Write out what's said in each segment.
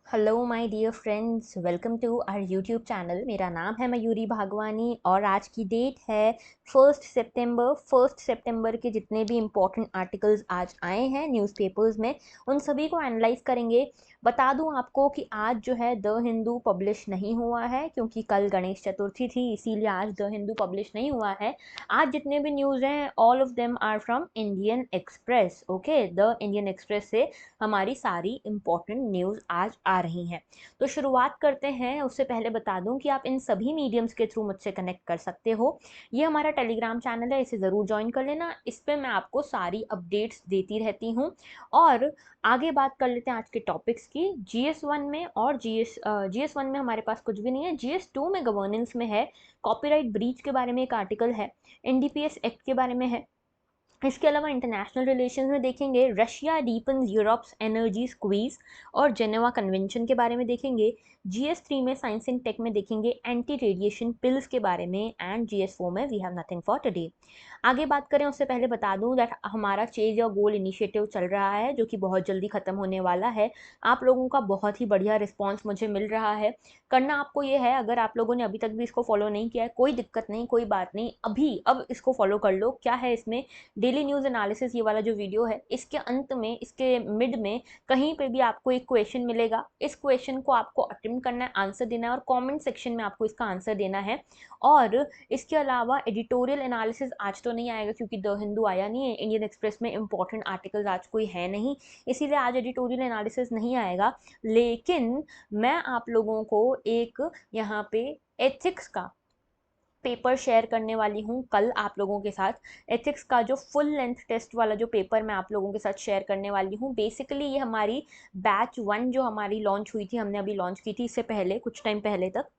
Hello my dear friends, welcome to our YouTube channel. मेरा नाम है मयूरी भागवानी और आज की डेट है 1 सितंबर। 1 सितंबर के जितने भी इम्पोर्टेंट आर्टिकल्स आज आए हैं न्यूज़पेपर्स में, उन सभी को एनालाइज करेंगे। बता दूं आपको कि आज जो है द हिंदू पब्लिश नहीं हुआ है क्योंकि कल गणेश चतुर्थी थी, इसीलिए आज द हिंदू पब्लिश नहीं हुआ है। आज जितने भी न्यूज़ हैं all of them are from Indian Express. Okay, the Indian Express से हमारी सारी इंपॉर्टेंट न्यूज़ आज आ रही हैं। तो शुरुआत करते हैं। उससे पहले बता दूं कि आप इन सभी मीडियम्स के थ्रू मुझसे कनेक्ट कर सकते हो। ये हमारा टेलीग्राम चैनल है, इसे ज़रूर ज्वाइन कर लेना। इस पर मैं आपको सारी अपडेट्स देती रहती हूँ। और आगे बात कर लेते हैं आज के टॉपिक्स की। GS1 में और GS1 में हमारे पास कुछ भी नहीं है। GS2 में गवर्नेंस में है, कॉपीराइट ब्रीच के बारे में एक आर्टिकल है, NDPS एक्ट के बारे में है। इसके अलावा इंटरनेशनल रिलेशंस में देखेंगे Russia deepens Europe's energy squeeze और जेनेवा कन्वेंशन के बारे में देखेंगे। GS3 में साइंस एंड टेक में देखेंगे एंटी रेडिएशन पिल्स के बारे में। एंड GS4 में we have nothing for today. आगे बात करें उससे पहले बता दूं दैट हमारा चेज योर गोल इनिशिएटिव चल रहा है जो कि बहुत जल्दी ख़त्म होने वाला है। आप लोगों का बहुत ही बढ़िया रिस्पॉन्स मुझे मिल रहा है। करना आपको ये है, अगर आप लोगों ने अभी तक भी इसको फॉलो नहीं किया है कोई दिक्कत नहीं, कोई बात नहीं, अभी अब इसको फॉलो कर लो। क्या है इसमें, डेली न्यूज़ एनालिसिस ये वाला जो वीडियो है, इसके अंत में, इसके मिड में कहीं पे भी आपको एक क्वेश्चन मिलेगा। इस क्वेश्चन को आपको अटेम्प्ट करना है, आंसर देना है और कमेंट सेक्शन में आपको इसका आंसर देना है। और इसके अलावा एडिटोरियल एनालिसिस आज तो नहीं आएगा क्योंकि द हिंदू आया नहीं है, इंडियन एक्सप्रेस में इंपॉर्टेंट आर्टिकल्स आज कोई है नहीं, इसीलिए आज एडिटोरियल एनालिसिस नहीं आएगा। लेकिन मैं आप लोगों को एक यहाँ पे एथिक्स का पेपर शेयर करने वाली हूँ कल आप लोगों के साथ। एथिक्स का जो फुल लेंथ टेस्ट वाला जो पेपर मैं आप लोगों के साथ शेयर करने वाली हूँ। बेसिकली ये हमारी बैच 1 जो हमारी लॉन्च हुई थी, हमने अभी लॉन्च की थी इससे पहले कुछ टाइम पहले तक।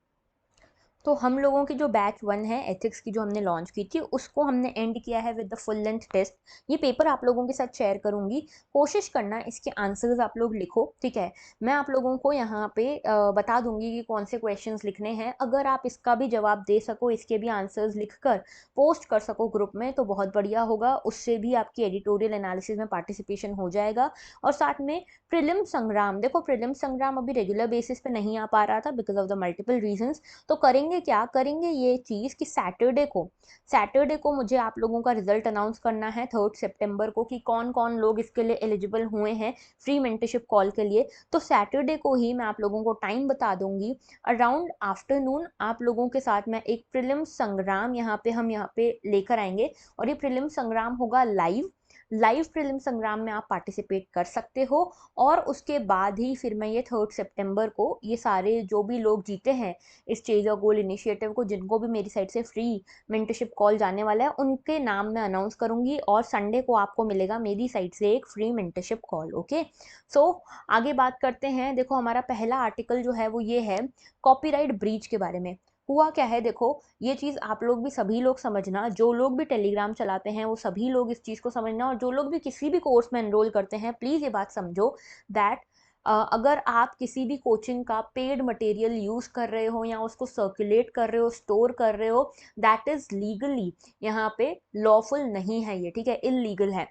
तो हम लोगों की जो बैच 1 है एथिक्स की, जो हमने लॉन्च की थी, उसको हमने एंड किया है with the full length test. ये पेपर आप लोगों के साथ शेयर करूंगी। कोशिश करना इसके आंसर्स आप लोग लिखो, ठीक है। मैं आप लोगों को यहाँ पे बता दूंगी कि कौन से क्वेश्चंस लिखने हैं। अगर आप इसका भी जवाब दे सको, इसके भी आंसर्स लिखकर पोस्ट कर सको ग्रुप में तो बहुत बढ़िया होगा। उससे भी आपकी एडिटोरियल एनालिसिस में पार्टिसिपेशन हो जाएगा। और साथ में प्रिलिम संग्राम, देखो प्रिलिम संग्राम अभी रेगुलर बेसिस पे नहीं आ पा रहा था because of the multiple reasons. तो करेंगे क्या, करेंगे ये चीज़ कि सैटरडे को मुझे आप लोगों का रिजल्ट अनाउंस करना है 3 सितंबर को, कि कौन कौन लोग इसके लिए एलिजिबल हुए हैं फ्री मेंटरशिप कॉल के लिए। तो सैटरडे को ही मैं आप लोगों को टाइम बता दूंगी। अराउंड आफ्टरनून आप लोगों के साथ मैं एक प्रीलिम संग्राम हम यहाँ पे लेकर आएंगे। और ये प्रीलिम संग्राम होगा लाइव। लाइव प्रीलिम संग्राम में आप पार्टिसिपेट कर सकते हो। और उसके बाद ही फिर मैं ये 3 सितंबर को ये सारे जो भी लोग जीते हैं इस चेज और गोल इनिशिएटिव को, जिनको भी मेरी साइड से फ्री मेंटरशिप कॉल जाने वाला है, उनके नाम मैं अनाउंस करूंगी। और संडे को आपको मिलेगा मेरी साइड से एक फ्री मेंटरशिप कॉल। ओके, सो आगे बात करते हैं। देखो हमारा पहला आर्टिकल जो है वो ये है कॉपीराइट ब्रीच के बारे में। हुआ क्या है, देखो ये चीज़ आप लोग भी, सभी लोग समझना, जो लोग भी टेलीग्राम चलाते हैं वो सभी लोग इस चीज़ को समझना। और जो लोग भी किसी भी कोर्स में एनरोल करते हैं प्लीज़ ये बात समझो दैट अगर आप किसी भी कोचिंग का पेड मटेरियल यूज़ कर रहे हो या उसको सर्कुलेट कर रहे हो, स्टोर कर रहे हो, दैट इज़ लीगली यहाँ पे लॉफुल नहीं है ये, ठीक है, इलीगल है।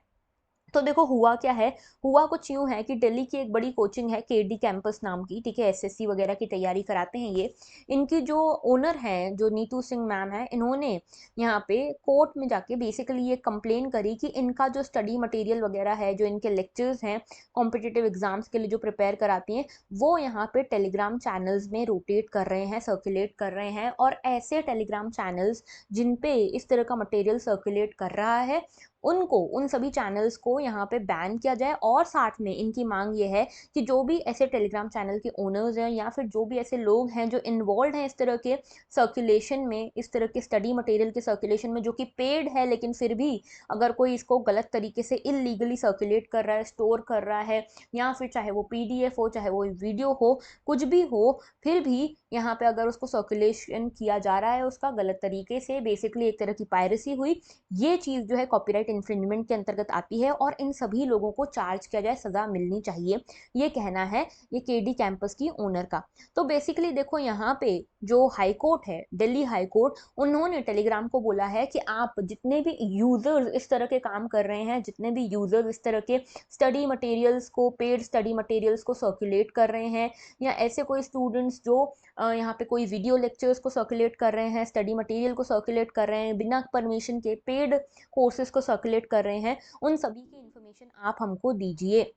तो देखो हुआ क्या है, हुआ कुछ यूँ है कि दिल्ली की एक बड़ी कोचिंग है KD कैंपस नाम की, ठीक है, SSC वगैरह की तैयारी कराते हैं ये। इनकी जो ओनर हैं, जो नीतू सिंह मैम है, इन्होंने यहाँ पे कोर्ट में जाके बेसिकली ये कंप्लेन करी कि इनका जो स्टडी मटेरियल वगैरह है, जो इनके लेक्चर्स हैं कॉम्पिटिटिव एग्जाम्स के लिए जो प्रिपेयर कराती हैं, वो यहाँ पे टेलीग्राम चैनल्स में रोटेट कर रहे हैं, सर्कुलेट कर रहे हैं। और ऐसे टेलीग्राम चैनल्स जिन पे इस तरह का मटेरियल सर्कुलेट कर रहा है, उनको, उन सभी चैनल्स को यहाँ पे बैन किया जाए। और साथ में इनकी मांग ये है कि जो भी ऐसे टेलीग्राम चैनल के ओनर्स हैं या फिर जो भी ऐसे लोग हैं जो इन्वॉल्व हैं इस तरह के सर्कुलेशन में, इस तरह के स्टडी मटेरियल के सर्कुलेशन में, जो कि पेड है लेकिन फिर भी अगर कोई इसको गलत तरीके से इलीगली सर्कुलेट कर रहा है, स्टोर कर रहा है, या फिर चाहे वो PDF हो, चाहे वो वीडियो हो, कुछ भी हो, फिर भी यहाँ पे अगर उसको सर्कुलेशन किया जा रहा है उसका गलत तरीके से, बेसिकली एक तरह की पायरेसी हुई, ये चीज़ जो है कॉपीराइट इन्फ्रिंजमेंट के अंतर्गत आती है और इन सभी लोगों को चार्ज किया जाए, सज़ा मिलनी चाहिए। ये कहना है ये KD कैंपस की ओनर का। तो बेसिकली देखो यहाँ पे जो हाई कोर्ट है, दिल्ली हाई कोर्ट, उन्होंने टेलीग्राम को बोला है कि आप जितने भी यूज़र्स इस तरह के काम कर रहे हैं, जितने भी यूज़र्स इस तरह के स्टडी मटेरियल्स को, पेड स्टडी मटेरियल्स को सर्कुलेट कर रहे हैं, या ऐसे कोई स्टूडेंट्स जो यहाँ पे कोई वीडियो लेक्चर्स को सर्कुलेट कर रहे हैं, स्टडी मटेरियल को सर्कुलेट कर रहे हैं, बिना परमिशन के पेड कोर्सेज को सर्कुलेट कर रहे हैं, उन सभी की इन्फॉर्मेशन आप हमको दीजिए।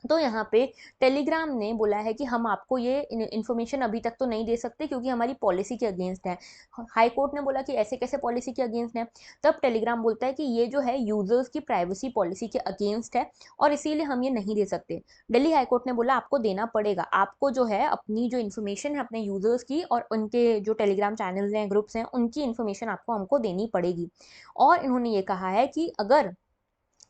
तो यहाँ पे टेलीग्राम ने बोला है कि हम आपको ये इन्फॉर्मेशन अभी तक तो नहीं दे सकते क्योंकि हमारी पॉलिसी के अगेंस्ट है। हाई कोर्ट ने बोला कि ऐसे कैसे पॉलिसी के अगेंस्ट है, तब टेलीग्राम बोलता है कि ये जो है यूजर्स की प्राइवेसी पॉलिसी के अगेंस्ट है और इसीलिए हम ये नहीं दे सकते। दिल्ली हाई कोर्ट ने बोला आपको देना पड़ेगा, आपको जो है अपनी जो इन्फॉर्मेशन है अपने यूजर्स की और उनके जो टेलीग्राम चैनल्स हैं, ग्रुप्स हैं, उनकी इन्फॉर्मेशन आपको हमको देनी पड़ेगी। और इन्होंने ये कहा है कि अगर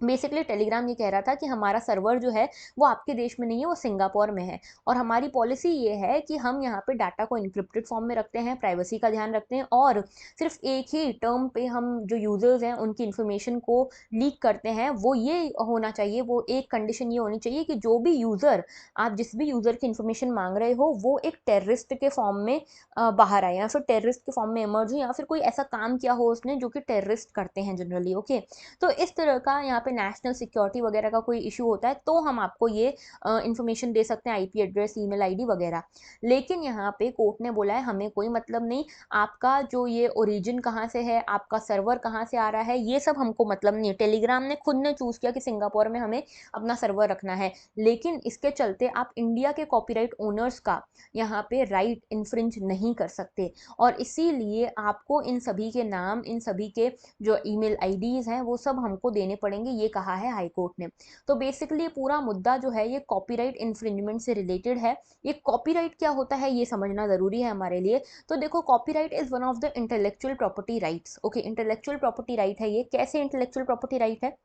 बेसिकली टेलीग्राम ये कह रहा था कि हमारा सर्वर जो है वो आपके देश में नहीं है, वो सिंगापुर में है, और हमारी पॉलिसी ये है कि हम यहाँ पे डाटा को इनक्रिप्टेड फॉर्म में रखते हैं, प्राइवेसी का ध्यान रखते हैं, और सिर्फ एक ही टर्म पे हम जो यूज़र्स हैं उनकी इन्फॉर्मेशन को लीक करते हैं। वो ये होना चाहिए, वो एक कंडीशन ये होनी चाहिए कि जो भी यूज़र, आप जिस भी यूज़र की इन्फॉर्मेशन मांग रहे हो वो एक टेररिस्ट के फॉर्म में बाहर आए, या फिर टेररिस्ट के फॉर्म में इमर्ज हो, या फिर कोई ऐसा काम किया हो उसने जो कि टेररिस्ट करते हैं जनरली। ओके, तो इस तरह का यहाँ पे नेशनल सिक्योरिटी वगैरह का कोई इशू होता है तो हम आपको ये इन्फॉर्मेशन दे सकते हैं, आईपी एड्रेस, ईमेल आईडी वगैरह। लेकिन यहाँ पे कोर्ट ने बोला है हमें कोई मतलब नहीं, आपका जो ये ओरिजिन कहाँ से है, आपका सर्वर कहाँ से आ रहा है, ये सब हमको मतलब नहीं है। टेलीग्राम ने खुद ने चूज किया कि सिंगापुर में हमें अपना सर्वर रखना है, लेकिन इसके चलते आप इंडिया के कॉपीराइट ओनर्स का यहाँ पे राइट इन्फ्रिंज नहीं कर सकते, और इसीलिए आपको इन सभी के नाम, इन सभी के जो ईमेल आईडीज हैं वो सब हमको देने पड़ेंगे, ये कहा है हाई कोर्ट ने। तो बेसिकली ये पूरा मुद्दा जो है ये कॉपीराइट इन्फ्रिंजमेंट से रिलेटेड है। ये कॉपीराइट क्या होता है ये समझना जरूरी है हमारे लिए। तो देखो, copyright is one of the intellectual property rights. Okay, intellectual property right है ये। कैसे इंटेलेक्चुअल प्रॉपर्टी राइट है?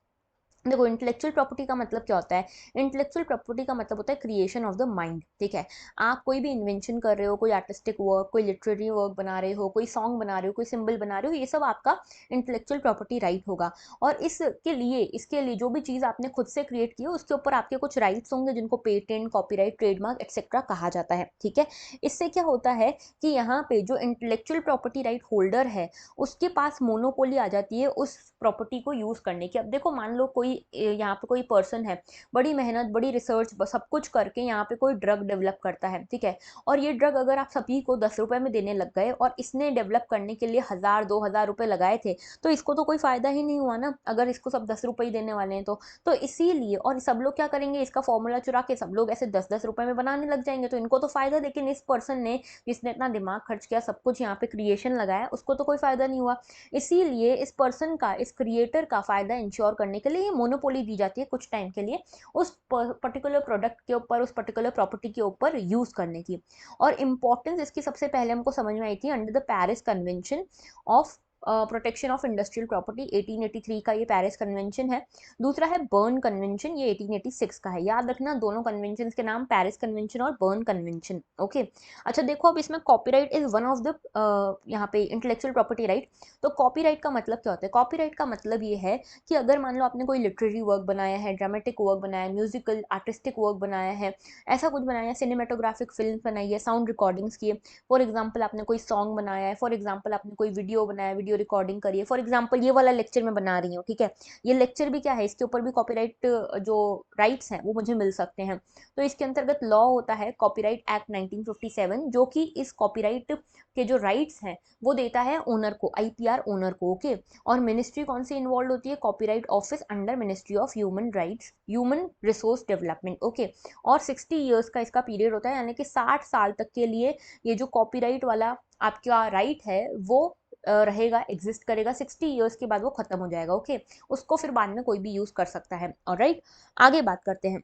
देखो, इंटेलेक्चुअल प्रॉपर्टी का मतलब क्या होता है? इंटेलेक्चुअल प्रॉपर्टी का मतलब होता है क्रिएशन ऑफ द माइंड। ठीक है, आप कोई भी इन्वेंशन कर रहे हो, कोई आर्टिस्टिक वर्क, कोई लिटरेरी वर्क बना रहे हो, कोई सॉन्ग बना रहे हो, कोई सिंबल बना रहे हो, ये सब आपका इंटेलेक्चुअल प्रॉपर्टी राइट होगा। और इसके लिए जो भी चीज़ आपने खुद से क्रिएट की है उसके ऊपर आपके कुछ राइट्स होंगे जिनको पेटेंट, कॉपीराइट, ट्रेडमार्क एक्सेट्रा कहा जाता है। ठीक है, इससे क्या होता है कि यहाँ पे जो इंटेलेक्चुअल प्रॉपर्टी राइट होल्डर है उसके पास मोनोपोली आ जाती है उस प्रॉपर्टी को यूज करने की। अब देखो, मान लो कोई यहाँ पे कोई पर्सन है, बड़ी मेहनत, बड़ी रिसर्च, सब कुछ करके यहाँ पे कोई ड्रग डेवलप करता है। ठीक है, और ये ड्रग अगर आप सभी को 10 रुपए में देने लग गए और इसने डेवलप करने के लिए 1000-2000 रुपए लगाए थे, तो इसको तो कोई फायदा ही नहीं हुआ ना, अगर इसको सब 10 रुपए ही देने वाले हैं तो इसीलिए, और सब लोग क्या करेंगे, इसका फॉर्मूला चुरा के सब लोग ऐसे 10-10 रुपए में बनाने लग जाएंगे, तो इनको तो फायदा। लेकिन इस पर्सन ने, जिसने इतना दिमाग खर्च किया, सब कुछ यहाँ पे क्रिएशन लगाया, उसको तो कोई फायदा नहीं हुआ। इसीलिए इस पर्सन का, इस क्रिएटर का फायदा इंश्योर करने के लिए ये मोनोपोली दी जाती है कुछ टाइम के लिए उस पर्टिकुलर प्रोडक्ट के ऊपर, उस पर्टिकुलर प्रॉपर्टी के ऊपर यूज करने की। और इंपॉर्टेंस इसकी सबसे पहले हमको समझ में आई थी under the Paris convention of protection of industrial property, 1883 का ये पेरिस कन्वेंशन है। दूसरा है बर्न कन्वेंशन, ये 1886 का है। याद रखना दोनों कन्वेंशन के नाम, पेरिस कन्वेंशन और बर्न कन्वेंशन। ओके, अच्छा देखो, अब इसमें copyright is one of the यहाँ पे इंटेलेक्चुअल प्रॉपर्टी राइट। तो कॉपीराइट का मतलब क्या होता है? कॉपीराइट का मतलब ये है कि अगर मान लो आपने कोई लिटरेरी वर्क बनाया है, ड्रामेटिक वर्क बनाया है, म्यूजिकल आर्टिस्टिक वर्क बनाया है, ऐसा कुछ बनाया है, सिनेमेटोग्राफिक फिल्म बनाई है, साउंड रिकॉर्डिंग्स की है, फॉर एग्जाम्पल आपने कोई सॉन्ग बनाया है, फॉर एग्जाम्पल आपने कोई वीडियो बनाया, वीडियो रिकॉर्डिंग करी है, फॉर एग्जाम्पल ये वाला लेक्चर मैं बना रही हूँ। ठीक है, ये लेक्चर भी क्या है, इसके ऊपर भी कॉपीराइट जो राइट्स हैं वो मुझे मिल सकते हैं। तो इसके अंतर्गत लॉ होता है कॉपीराइट एक्ट 1957, जो कि इस कॉपीराइट के जो राइट्स हैं वो देता है ओनर को, आईपीआर ओनर को। ओके, और मिनिस्ट्री कौन सी इन्वॉल्व होती है? Copyright office under ministry of human rights, human resource development. Okay, और 60 ईयर्स का इसका पीरियड होता है, यानी कि 60 साल तक के लिए ये जो कॉपीराइट वाला आपका राइट है वो रहेगा, एग्जिस्ट करेगा। 60 ईयर्स के बाद वो खत्म हो जाएगा। ओके, उसको फिर बाद में कोई भी यूज कर सकता है। ऑलराइट, आगे बात करते हैं।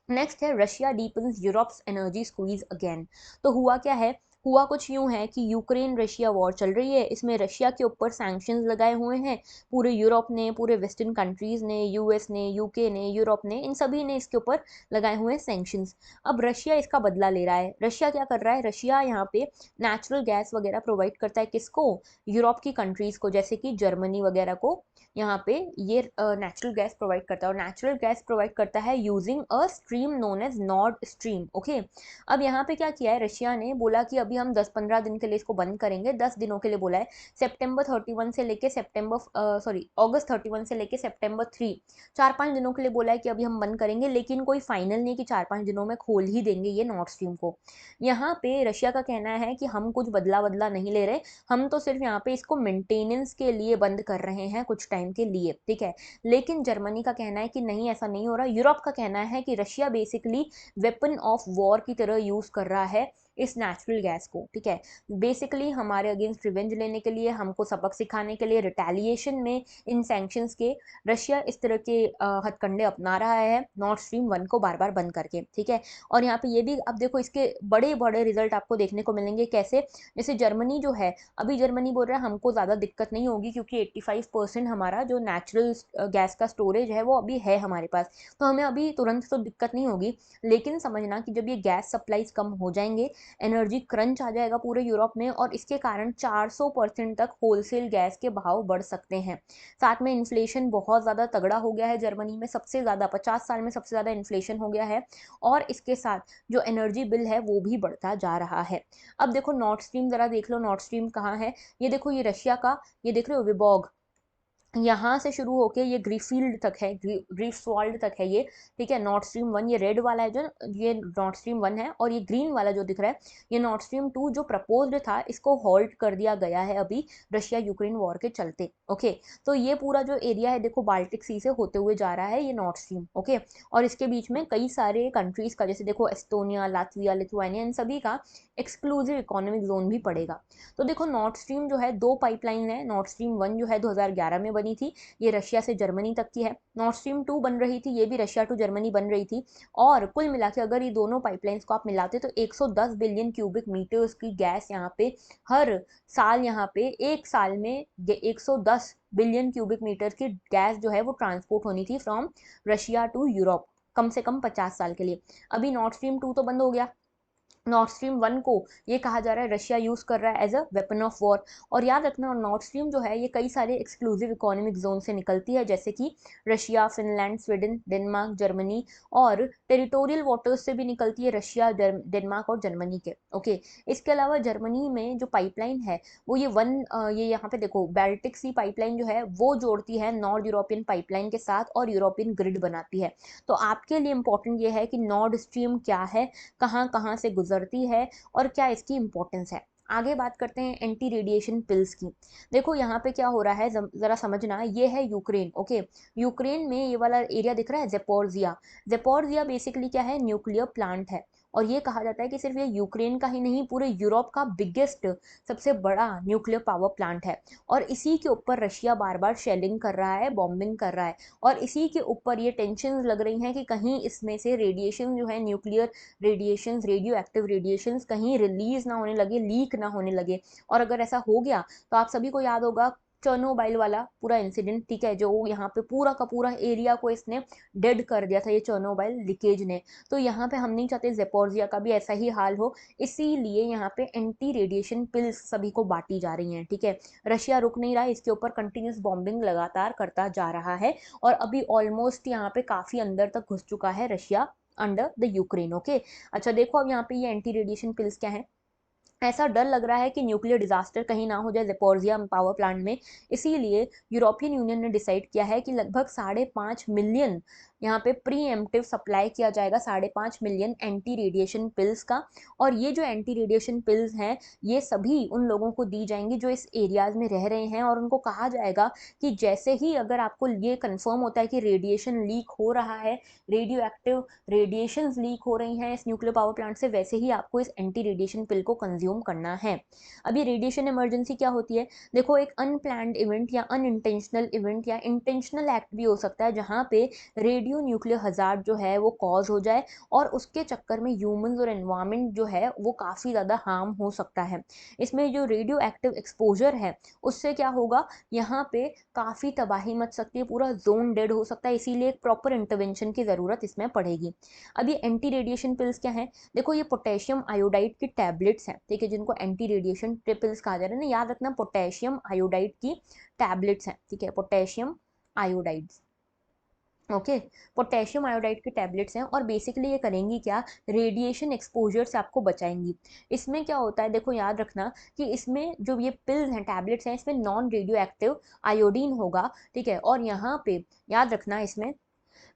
नेक्स्ट है Russia deepens Europe's energy squeeze again. तो हुआ क्या है? हुआ कुछ यूं है कि यूक्रेन रशिया वॉर चल रही है, इसमें रशिया के ऊपर सैंक्शंस लगाए हुए हैं पूरे यूरोप ने, पूरे वेस्टर्न कंट्रीज ने, यूएस ने, यूके ने, यूरोप ने, इन सभी ने इसके ऊपर लगाए हुए हैं सैंक्शंस। अब रशिया इसका बदला ले रहा है। रशिया क्या कर रहा है? रशिया यहाँ पे नेचुरल गैस वगैरह प्रोवाइड करता है किसको? यूरोप की कंट्रीज को, जैसे कि जर्मनी वगैरह को यहाँ पे ये नेचुरल गैस प्रोवाइड करता है, और नेचुरल गैस प्रोवाइड करता है using a stream known as Nord stream. Okay, अब यहाँ पे क्या किया है रशिया ने? बोला कि अब अभी हम 10-15 दिन के लिए इसको बंद करेंगे, 10 दिनों के लिए बोला है, सितंबर 31 से लेके अगस्त 31 से लेके सितंबर 3, 4-5 दिनों के लिए बोला है कि अभी हम बंद करेंगे, लेकिन कोई फाइनल नहीं कि 4-5 दिनों में खोल ही देंगे ये नॉर्थ स्ट्रीम को। यहाँ पे रशिया का कहना है कि हम कुछ बदला बदला नहीं ले रहे, हम तो सिर्फ यहाँ पे इसको मेंटेनेंस के लिए बंद कर रहे हैं कुछ टाइम के लिए, ठीक है। लेकिन जर्मनी का कहना है कि नहीं, ऐसा नहीं हो रहा। यूरोप का कहना है कि Russia basically weapon of war की तरह यूज कर रहा है इस नेचुरल गैस को, ठीक है। बेसिकली हमारे अगेंस्ट रिवेंज लेने के लिए, हमको सबक सिखाने के लिए, रिटेलिएशन में इन सैंक्शंस के रशिया इस तरह के हथकंडे अपना रहा है नॉर्थ स्ट्रीम 1 को बार बार बंद करके, ठीक है। और यहाँ पे ये भी अब देखो, इसके बड़े बड़े रिजल्ट आपको देखने को मिलेंगे। कैसे? जैसे जर्मनी जो है, अभी जर्मनी बोल रहा है हमको ज़्यादा दिक्कत नहीं होगी क्योंकि 85% हमारा जो नेचुरल गैस का स्टोरेज है वो अभी है हमारे पास, तो हमें अभी तुरंत तो दिक्कत नहीं होगी। लेकिन समझना कि जब ये गैस सप्लाईज कम हो जाएंगे, एनर्जी क्रंच आ जाएगा पूरे यूरोप में, और इसके कारण 400% तक होलसेल गैस के भाव बढ़ सकते हैं। साथ में इन्फ्लेशन बहुत ज़्यादा तगड़ा हो गया है जर्मनी में, सबसे ज़्यादा 50 साल में सबसे ज़्यादा इन्फ्लेशन हो गया है, और इसके साथ जो एनर्जी बिल है वो भी बढ़ता जा रहा है। अब देखो नॉर्थ स्ट्रीम ज़रा देख लो, नॉर्थ स्ट्रीम कहाँ है? ये देखो, ये रशिया का, ये देख रहे हो विबॉग, यहाँ से शुरू होके ये ग्रीफील्ड तक है, ग्रीफस्वाल्ड तक है ये, ठीक है। नॉर्थ स्ट्रीम 1 ये रेड वाला है, जो ये नॉर्थ स्ट्रीम 1 है, और ये ग्रीन वाला जो दिख रहा है ये नॉर्थ स्ट्रीम 2 जो प्रपोज्ड था, इसको हॉल्ट कर दिया गया है अभी रशिया यूक्रेन वॉर के चलते, ओके। तो ये पूरा जो एरिया है देखो, बाल्टिक सी से होते हुए जा रहा है ये नॉर्थ स्ट्रीम, ओके। और इसके बीच में कई सारे कंट्रीज का, जैसे देखो एस्टोनिया, लातविया, लिथुआनिया, इन सभी का एक्सक्लूसिव इकोनॉमिक जोन भी पड़ेगा। तो देखो नॉर्थ स्ट्रीम जो है, 2 पाइपलाइन है। नॉर्थ स्ट्रीम 1 जो है 2011 में बनी थी, ये रशिया से जर्मनी तक की है। नॉर्थ स्ट्रीम 2 बन रही थी, ये भी रशिया टू जर्मनी बन रही थी। और कुल मिला के अगर ये दोनों पाइपलाइंस को आप मिलाते तो 110 बिलियन क्यूबिक मीटर्स की गैस यहाँ पे हर साल, यहाँ पे एक साल में 110 बिलियन क्यूबिक मीटर की गैस जो है वो ट्रांसपोर्ट होनी थी फ्रॉम रशिया टू यूरोप, कम से कम 50 साल के लिए। अभी नॉर्थ स्ट्रीम 2 तो बंद हो गया, नॉर्थ स्ट्रीम 1 को ये कहा जा रहा है रशिया यूज कर रहा है as a weapon of war. और याद रखना, नॉर्थ स्ट्रीम जो है ये कई सारे एक्सक्लूसिव इकोनॉमिक जोन से निकलती है, जैसे कि Russia, Finland, Sweden, Denmark, Germany, और टेरिटोरियल वाटर्स से भी निकलती है रशिया, डेनमार्क और जर्मनी के, ओके। इसके अलावा जर्मनी में जो पाइपलाइन है वो ये यहाँ पे देखो, बाल्टिक सी पाइपलाइन जो है वो जोड़ती है नॉर्थ यूरोपियन पाइपलाइन के साथ और यूरोपियन ग्रिड बनाती है। तो आपके लिए इंपॉर्टेंट ये है कि नॉर्थ स्ट्रीम क्या है, कहाँ कहाँ से गुजरती है, और क्या इसकी इंपॉर्टेंस है। आगे बात करते हैं एंटी रेडिएशन पिल्स की। देखो यहाँ पे क्या हो रहा है, जरा समझना। ये है यूक्रेन, ओके। यूक्रेन में ये वाला एरिया दिख रहा है, जेपोर्जिया। जेपोर्जिया बेसिकली क्या है, न्यूक्लियर प्लांट है। और ये कहा जाता है कि सिर्फ ये यूक्रेन का ही नहीं, पूरे यूरोप का बिगेस्ट, सबसे बड़ा न्यूक्लियर पावर प्लांट है। और इसी के ऊपर रशिया बार बार शेलिंग कर रहा है, बॉम्बिंग कर रहा है, और इसी के ऊपर ये टेंशन लग रही हैं कि कहीं इसमें से रेडिएशन जो है, nuclear radiations, radio active radiations कहीं रिलीज ना होने लगे, लीक ना होने लगे। और अगर ऐसा हो गया तो आप सभी को याद होगा चर्नोबाइल वाला पूरा इंसिडेंट, ठीक है, जो यहाँ पे पूरा का पूरा एरिया को इसने डेड कर दिया था, ये चर्नोबाइल लीकेज ने। तो यहाँ पे हम नहीं चाहते जेपोर्जिया का भी ऐसा ही हाल हो, इसीलिए यहाँ पे एंटी रेडिएशन पिल्स सभी को बांटी जा रही हैं, ठीक है। रशिया रुक नहीं रहा है, इसके ऊपर कंटिन्यूस बॉम्बिंग लगातार करता जा रहा है, और अभी ऑलमोस्ट यहाँ पे काफी अंदर तक घुस चुका है Russia under the Ukraine, okay. अच्छा देखो, अब यहाँ पे ये एंटी रेडिएशन पिल्स क्या है। ऐसा डर लग रहा है कि न्यूक्लियर डिजास्टर कहीं ना हो जाए जेपोर्जिया पावर प्लांट में, इसीलिए यूरोपियन यूनियन ने डिसाइड किया है कि लगभग 5.5 मिलियन यहाँ पे प्री एम्प्टिव सप्लाई किया जाएगा, 5.5 मिलियन एंटी रेडिएशन पिल्स का। और ये जो एंटी रेडिएशन पिल्स हैं ये सभी उन लोगों को दी जाएंगी जो इस एरियाज में रह रहे हैं, और उनको कहा जाएगा कि जैसे ही अगर आपको ये कंफर्म होता है कि रेडिएशन लीक हो रहा है, रेडियो एक्टिव रेडिएशंस लीक हो रही हैं इस न्यूक्लियर पावर प्लांट से, वैसे ही आपको इस एंटी रेडिएशन पिल को कंज्यूम करना है। अब ये रेडिएशन इमरजेंसी क्या होती है? देखो, एक अनप्लान्ड इवेंट या अनइंटेंशनल इवेंट या इंटेंशनल एक्ट भी हो सकता है, जहाँ पे रेडियो न्यूक्लियर हजार्ड जो है वो कॉज हो जाए, और उसके चक्कर में ह्यूमंस और एनवायरमेंट जो है वो काफ़ी ज़्यादा हार्म हो सकता है। इसमें जो रेडियो एक्टिव एक्सपोजर है उससे क्या होगा, यहाँ पे काफ़ी तबाही मच सकती है, पूरा जोन डेड हो सकता है, इसीलिए एक प्रॉपर इंटरवेंशन की ज़रूरत इसमें पड़ेगी। अब ये एंटी रेडिएशन पिल्स क्या है? देखो, ये पोटेशियम आयोडाइड की टैबलेट्स हैं, ठीक है, जिनको एंटी रेडिएशन पिल्स कहा जा रहा है ना, याद रखना, पोटेशियम आयोडाइड की टैबलेट्स हैं, ठीक है, potassium iodides. Okay. Potassium iodide की टैबलेट्स हैं और बेसिकली ये करेंगी क्या, रेडिएशन एक्सपोजर से आपको बचाएंगी। इसमें क्या होता है, देखो याद रखना कि इसमें जो ये पिल्स हैं, टैबलेट्स हैं, इसमें नॉन रेडियो एक्टिव आयोडीन होगा, ठीक है। और यहाँ पे याद रखना, इसमें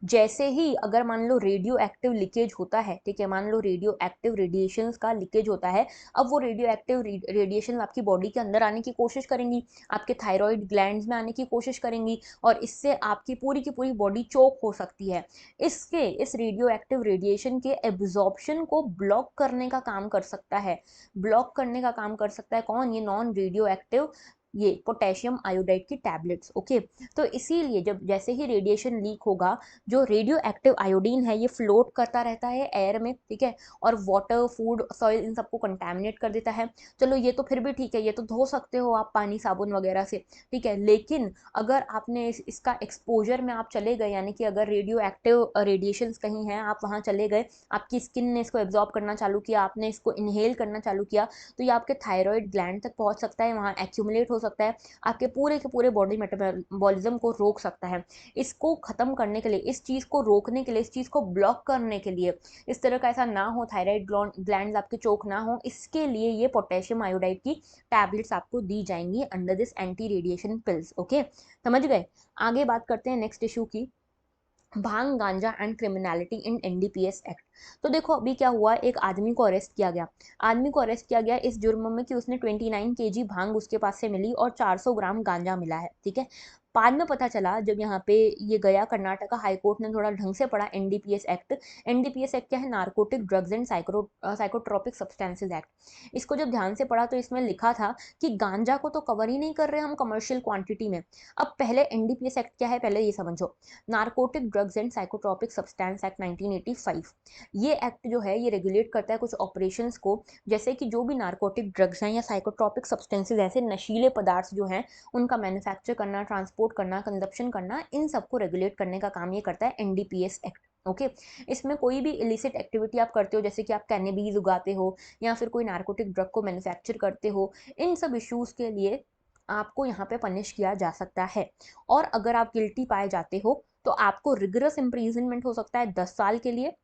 जैसे ही अगर मान लो रेडियो एक्टिव लीकेज होता है, ठीक है, मान लो रेडियो एक्टिव रेडिएशंस का लीकेज होता है, अब वो रेडियो एक्टिव रेडिएशन आपकी बॉडी के अंदर आने की कोशिश करेंगी, आपके थायराइड ग्लैंड्स में आने की कोशिश करेंगी, और इससे आपकी की पूरी बॉडी चोक हो सकती है। इस रेडियो एक्टिव रेडिएशन के एब्जॉर्प्शन को ब्लॉक करने का काम कर सकता है, ब्लॉक करने का काम कर सकता है कौन, ये नॉन रेडियो एक्टिव, ये पोटेशियम आयोडाइड की टैबलेट्स। ओके। तो इसीलिए जब जैसे ही रेडिएशन लीक होगा, जो रेडियो एक्टिव आयोडीन है ये फ्लोट करता रहता है एयर में, ठीक है, और वाटर, फूड, सॉइल, इन सबको कंटेमिनेट कर देता है। चलो ये तो फिर भी ठीक है, ये तो धो सकते हो आप पानी साबुन वगैरह से, ठीक है। लेकिन अगर आपने इसका एक्सपोजर में आप चले गए, यानी कि अगर रेडियो एक्टिव रेडिएशंस कहीं हैं, आप वहाँ चले गए, आपकी स्किन ने इसको एब्जॉर्ब करना चालू किया, आपने इसको इनहेल करना चालू किया, तो ये आपके थायराइड ग्लैंड तक पहुँच सकता है, वहाँ एक्यूमुलेट हो सकता है, आपके के पूरे बॉडी मेटाबॉलिज्म को रोक सकता है। इसको ख़त्म करने के लिए, इस चीज़ को रोकने के लिए, इस चीज़ को ब्लॉक करने के लिए, इस तरह का ऐसा ना हो, थायराइड ग्लैंड्स आपके चोक ना हो, इसके लिए ये पोटेशियम आयोडाइड की टैबलेट्स आपको दी जाएंगी under this anti radiation pills. Okay, समझ गए। आगे बात करते हैं नेक्स्ट इशू की, भांग, गांजा and criminality in NDPS act. तो देखो अभी क्या हुआ, एक आदमी को अरेस्ट किया गया, आदमी को अरेस्ट किया गया इस जुर्म में कि उसने 29 केजी भांग उसके पास से मिली और 400 ग्राम गांजा मिला है, ठीक है। बाद में पता चला जब यहाँ पे ये गया, कर्नाटका हाई कोर्ट ने थोड़ा ढंग से पढ़ा एनडीपीएस एक्ट। एनडीपीएस एक्ट क्या है, narcotic drugs and psychotropic substances act. इसको जब ध्यान से पढ़ा तो इसमें लिखा था कि गांजा को तो कवर ही नहीं कर रहे हम कमर्शियल क्वांटिटी में। अब पहले एनडीपीएस एक्ट क्या है, पहले ये समझो। Narcotic drugs and psychotropic substance act 1985, ये एक्ट जो है ये रेगुलेट करता है कुछ ऑपरेशंस को, जैसे कि जो भी नार्कोटिक ड्रग्स हैं या साइकोट्रोपिक सब्सटेंसेज, ऐसे नशीले पदार्थ जो हैं, उनका मैन्युफैक्चर करना, ट्रांसपोर्ट करना, कंजप्शन करना, इन सबको रेगुलेट करने का काम ये करता है एनडीपीएस एक्ट। ओके। इसमें कोई भी इलिसिट एक्टिविटी आप करते हो, जैसे कि आप कैनबीज उगाते हो या फिर कोई नार्कोटिक ड्रग को मैन्युफैक्चर करते हो, इन सब इश्यूज के लिए आपको यहाँ पे पनिश किया जा सकता है। और अगर आप गिल्टी पाए जाते हो तो आपको रिगरस इम्प्रीजनमेंट हो सकता है 10 साल के लिए,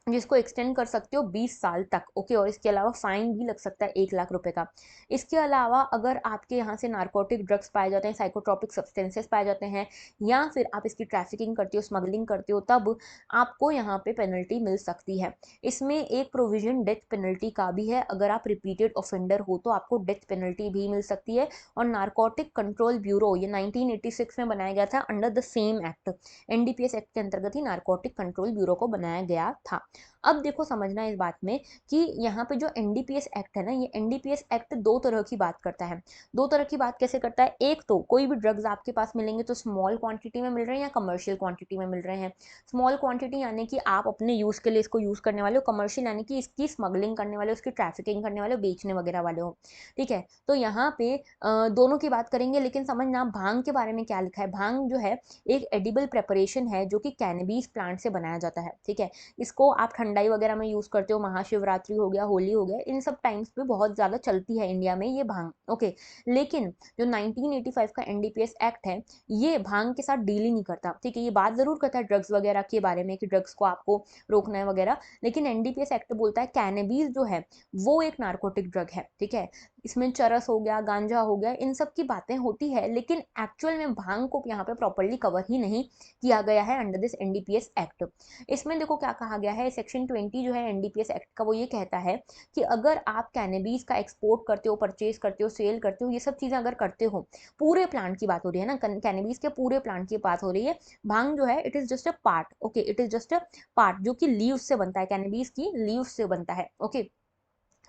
जिसको एक्सटेंड कर सकते हो 20 साल तक। ओके। और इसके अलावा फाइन भी लग सकता है 1 लाख रुपए का। इसके अलावा अगर आपके यहाँ से नार्कोटिक ड्रग्स पाए जाते हैं, साइकोट्रोपिक सब्सटेंसेस पाए जाते हैं, या फिर आप इसकी ट्रैफिकिंग करते हो, स्मगलिंग करते हो, तब आपको यहाँ पे पेनल्टी मिल सकती है। इसमें एक प्रोविजन डेथ पेनल्टी का भी है, अगर आप रिपीटेड ऑफेंडर हो तो आपको डेथ पेनल्टी भी मिल सकती है। और नार्कोटिक कंट्रोल ब्यूरो ये 1986 में बनाया गया था under the same act, NDPS act के अंतर्गत ही नार्कोटिक कंट्रोल ब्यूरो को बनाया गया था। अब देखो समझना इस बात में कि यहाँ पे जो एनडीपीएस एक्ट है ना, ये एनडीपीएस एक्ट दो तरह की बात करता है। दो तरह की बात कैसे करता है, एक तो कोई भी ड्रग्स आपके पास मिलेंगे तो स्मॉल क्वांटिटी में मिल रहे हैं या कमर्शियल क्वांटिटी में मिल रहे हैं। स्मॉल क्वांटिटी यानी कि आप अपने यूज़ के लिए इसको यूज़ करने वाले हो, कमर्शियल यानी कि इसकी स्मगलिंग करने वाले हो, उसकी ट्रैफिकिंग करने वाले हो, बेचने वगैरह वाले हो, ठीक है। तो यहाँ पे दोनों की बात करेंगे, लेकिन समझना भांग के बारे में क्या लिखा है। भांग जो है एक एडिबल प्रेपरेशन है जो कि कैनबीस प्लांट से बनाया जाता है, ठीक है। इसको आप ठंडाई वगैरह में यूज़ करते हो, महाशिवरात्रि हो गया, होली हो गया, इन सब टाइम्स पे बहुत ज़्यादा चलती है इंडिया में ये भांग। ओके। लेकिन जो 1985 का एनडीपीएस एक्ट है ये भांग के साथ डील ही नहीं करता, ठीक है। ये बात ज़रूर करता है ड्रग्स वगैरह के बारे में कि ड्रग्स को आपको रोकना है वगैरह, लेकिन एनडीपीएस एक्ट बोलता है कैनबीस जो है वो एक नार्कोटिक ड्रग है, ठीक है। इसमें चरस हो गया, गांजा हो गया, इन सब की बातें होती है, लेकिन एक्चुअल में भांग को यहाँ पे प्रॉपर्ली कवर ही नहीं किया गया है अंडर दिस एनडीपीएस एक्ट। इसमें देखो क्या कहा गया है, सेक्शन 20 जो है एनडीपीएस एक्ट का, वो ये कहता है कि अगर आप कैनबीस का एक्सपोर्ट करते हो, परचेज करते हो, सेल करते हो, ये सब चीज़ें अगर करते हो, पूरे प्लांट की बात हो रही है ना, कैनबीस के पूरे प्लांट की बात हो रही है। भांग जो है it is just a part, okay, it is just a part जो कि लीव्स से बनता है, कैनबीस की लीव्स से बनता है, ओके।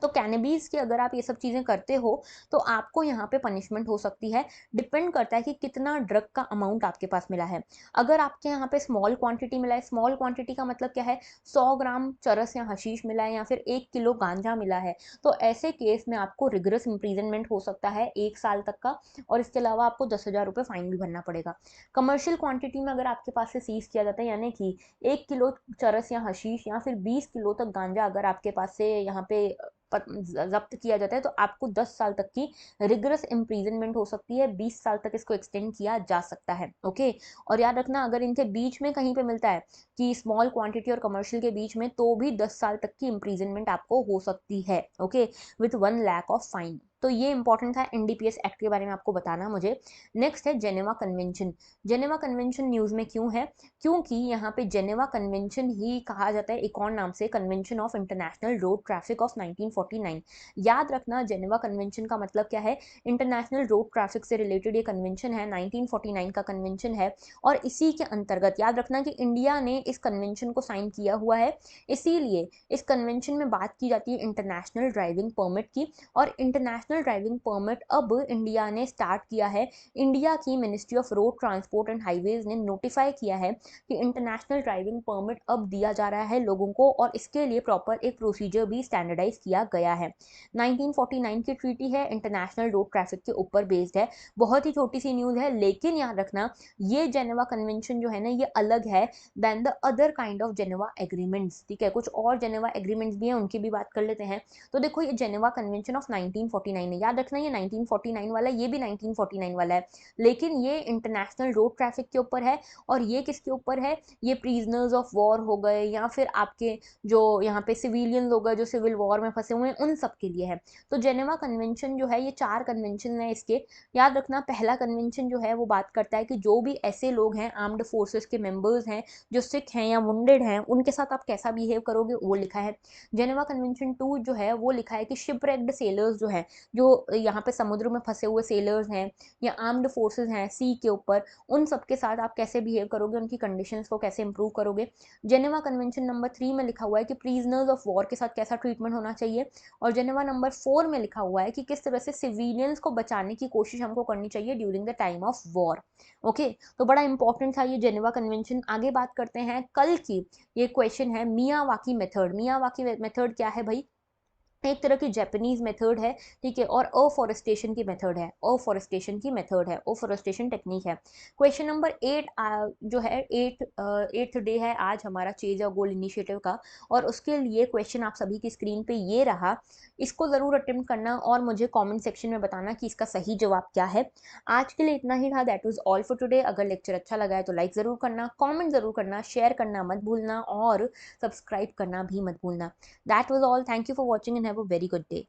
तो कैनबीज की अगर आप ये सब चीज़ें करते हो तो आपको यहाँ पे पनिशमेंट हो सकती है। डिपेंड करता है कि कितना ड्रग का अमाउंट आपके पास मिला है। अगर आपके यहाँ पे स्मॉल क्वांटिटी मिला है, स्मॉल क्वांटिटी का मतलब क्या है, 100 ग्राम चरस या हशीश मिला है या फिर 1 किलो गांजा मिला है, तो ऐसे केस में आपको रिगरस इम्प्रीजनमेंट हो सकता है 1 साल तक का, और इसके अलावा आपको 10,000 रुपये फाइन भी भरना पड़ेगा। कमर्शियल क्वांटिटी में अगर आपके पास से सीज किया जाता है, यानी कि 1 किलो चरस या हशीश या फिर 20 किलो तक गांजा अगर आपके पास से यहाँ पे जब्त किया जाता है तो आपको 10 साल तक की रिगरस इम्प्रीजनमेंट हो सकती है, 20 साल तक इसको एक्सटेंड किया जा सकता है। ओके, और याद रखना अगर इनके बीच में कहीं पे मिलता है कि स्मॉल क्वांटिटी और कमर्शियल के बीच में, तो भी 10 साल तक की इम्प्रीजनमेंट आपको हो सकती है। Okay, with 1 lakh of fine. तो ये इंपॉर्टेंट था एनडीपीएस एक्ट के बारे में आपको बताना मुझे। नेक्स्ट है Geneva convention. Geneva convention news में क्यों है? क्योंकि यहाँ पे जेनेवा कन्वेंशन ही कहा जाता है एक और नाम से, convention of international road traffic of 1949। याद रखना जेनेवा कन्वेंशन का मतलब क्या है, इंटरनेशनल रोड ट्रैफिक से रिलेटेड ये कन्वेंशन है, 1949 का कन्वेंशन है। और इसी के अंतर्गत याद रखना कि इंडिया ने इस कन्वेंशन को साइन किया हुआ है, इसीलिए इस कन्वेंशन में बात की जाती है इंटरनेशनल ड्राइविंग परमिट की। और इंटरनेशनल ड्राइविंग परमिट अब इंडिया ने स्टार्ट किया है। इंडिया की ministry of road transport and highways ने नोटिफाई किया है कि इंटरनेशनल ड्राइविंग परमिट अब दिया जा रहा है लोगों को, और इसके लिए प्रॉपर एक प्रोसीजर भी स्टैंडर्डाइज किया गया है। 1949 की ट्रीटी है, इंटरनेशनल रोड ट्रैफिक के ऊपर बेस्ड है। बहुत ही छोटी सी न्यूज़ है, लेकिन याद रखना ये जेनेवा कन्वेंशन जो है ना, ये अलग है than the other kind of Geneva agreements. ठीक है, कुछ और जेनेवा एग्रीमेंट्स भी हैं, उनकी भी बात कर लेते हैं। तो देखो ये जेनेवा कन्वेंशन ऑफ 1949 है, याद रखना ये 1949 वाला है, ये भी 1949 वाला है, लेकिन ये इंटरनेशनल रोड ट्रैफिक के ऊपर है। और ये किसके ऊपर है? ये प्रिजनर्स ऑफ वॉर हो गए, या फिर आपके जो यहाँ पे सिविलियंस हो गए जो सिविल वॉर में फंसे हुए हैं, उन सब के लिए है। तो जेनेवा कन्वेंशन जो है, ये 4 कन्वेंशन है इसके। याद रखना पहला कन्वेंशन जो है वो बात करता है कि जो भी ऐसे लोग हैं, आर्म्ड फोर्सेस के मेंबर्स हैं जो सिक हैं या वुंडेड हैं, उनके साथ आप कैसा बिहेव करोगे, वो लिखा है। जेनेवा कन्वेंशन 2 जो है वो लिखा है कि शिपरेक्ड सेलर्स जो है, जो यहाँ पे समुद्र में फंसे हुए सेलर्स हैं या आर्म्ड फोर्सेस हैं सी के ऊपर, उन सबके साथ आप कैसे बिहेव करोगे, उनकी कंडीशंस को कैसे इंप्रूव करोगे। जेनेवा कन्वेंशन नंबर 3 में लिखा हुआ है कि प्रिजनर्स ऑफ वॉर के साथ कैसा ट्रीटमेंट होना चाहिए। और जेनेवा नंबर 4 में लिखा हुआ है कि किस तरह से सिविलियंस को बचाने की कोशिश हमको करनी चाहिए during the time of war. Okay, तो बड़ा इंपॉर्टेंट था ये जेनेवा कन्वेंशन। आगे बात करते हैं कल की। ये क्वेश्चन है मियावाकी मेथड। मियावाकी मेथड क्या है भाई? एक तरह की जापानीज मेथड है, ठीक है, और अफॉरेस्टेशन की मेथड है, अफॉरेस्टेशन की मेथड है, अफॉरेस्टेशन टेक्निक है। क्वेश्चन नंबर 8 जो है 8th डे है आज हमारा चेज अ गोल इनिशिएटिव का, और उसके लिए क्वेश्चन आप सभी की स्क्रीन पे ये रहा। इसको ज़रूर अटेम्प्ट करना और मुझे कमेंट सेक्शन में बताना कि इसका सही जवाब क्या है। आज के लिए इतना ही था, that was all for today. अगर लेक्चर अच्छा लगा है तो लाइक ज़रूर करना, कमेंट ज़रूर करना, शेयर करना मत भूलना, और सब्सक्राइब करना भी मत भूलना। That was all. Thank you for watching and have a very good day.